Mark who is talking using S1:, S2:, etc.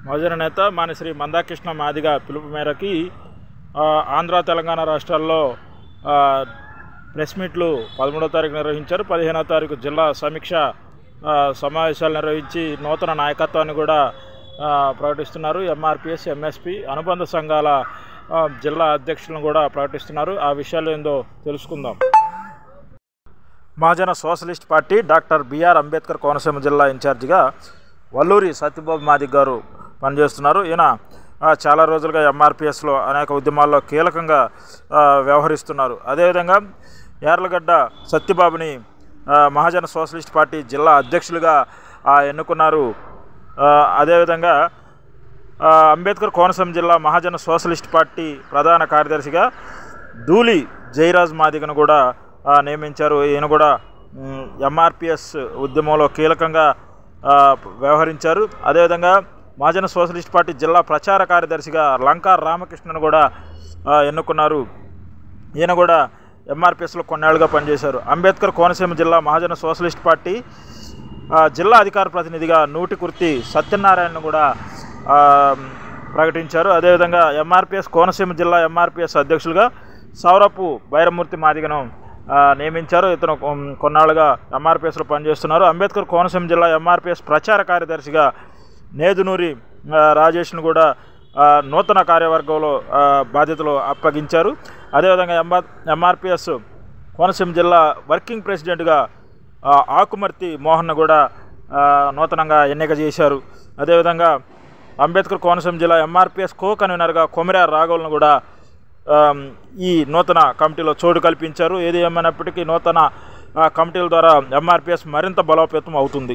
S1: మహజన నేత మానిశ్రీ మందాకృష్ణ మాదిగ పిలుపు మేరకి ఆంధ్ర తెలంగాణ రాష్ట్రాల్లో ప్రెస్ మీట్లు 13వ తారీఖు నిర్వహించారు. 15వ తారీఖు జిల్లా సమీక్ష సమావేశాలు నిర్వహించి నూతన నాయకత్వాన్ని కూడా ప్రకటిస్తున్నారు. ఎంఆర్పిఎస్, ఎంఎస్పి అనుబంధ సంఘాల జిల్లా అధ్యక్షులను కూడా ప్రకటిస్తున్నారు. ఆ విషయాలు ఏందో తెలుసుకుందాం. Mahajana socialist party doctor BR Ambedkar Konaseema జిల్లా ఇన్ఛార్జిగా వల్లూరి సత్యబాబు మాదిగ గారు పనిచేస్తున్నారు. ఈయన చాలా రోజులుగా ఎంఆర్పిఎస్లో అనేక ఉద్యమాల్లో కీలకంగా వ్యవహరిస్తున్నారు. అదేవిధంగా యార్లగడ్డ సత్యబాబుని మహాజన సోషలిస్ట్ పార్టీ జిల్లా అధ్యక్షులుగా ఎన్నుకున్నారు. అదేవిధంగా అంబేద్కర్ కోనసీమ జిల్లా మహాజన సోషలిస్ట్ పార్టీ ప్రధాన కార్యదర్శిగా ధూళి జయరాజ్ మాదిగను కూడా నియమించారు. ఈయన కూడా ఎంఆర్పిఎస్ ఉద్యమంలో కీలకంగా వ్యవహరించారు. అదేవిధంగా మహాజన సోషలిస్ట్ పార్టీ జిల్లా ప్రచార కార్యదర్శిగా లంకా రామకృష్ణను కూడా ఎన్నుకున్నారు. ఈయన కూడా ఎంఆర్పిఎస్లో కొన్నేళ్లుగా పనిచేశారు. అంబేద్కర్ కోనసీమ జిల్లా మహాజన సోషలిస్ట్ పార్టీ జిల్లా అధికార ప్రతినిధిగా నూటికుర్తి సత్యనారాయణను కూడా ప్రకటించారు. అదేవిధంగా ఎంఆర్పిఎస్ కోనసీమ జిల్లా ఎంఆర్పిఎస్ అధ్యక్షులుగా సౌరపు బైరమూర్తి మాదిగను నియమించారు. ఇతను కొన్నాళ్ళుగా ఎంఆర్పిఎస్లో పనిచేస్తున్నారు. అంబేద్కర్ కోనసీమ జిల్లా ఎంఆర్పిఎస్ ప్రచార కార్యదర్శిగా నేదునూరి రాజేష్ను కూడా నూతన కార్యవర్గంలో బాధ్యతలు అప్పగించారు. అదేవిధంగా ఎంఆర్పిఎస్ కోనసీమ జిల్లా వర్కింగ్ ప్రెసిడెంట్గా ఆకుమర్తి మోహన్ను కూడా నూతనంగా ఎన్నిక చేశారు. అదేవిధంగా అంబేద్కర్ కోనసీమ జిల్లా ఎంఆర్పిఎస్ కో కన్వీనర్గా కొమిరా రాఘవులను కూడా ఈ నూతన కమిటీలో చోటు కల్పించారు. ఏది ఏమైనప్పటికీ నూతన కమిటీల ద్వారా ఎంఆర్పిఎస్ మరింత బలోపేతం అవుతుంది.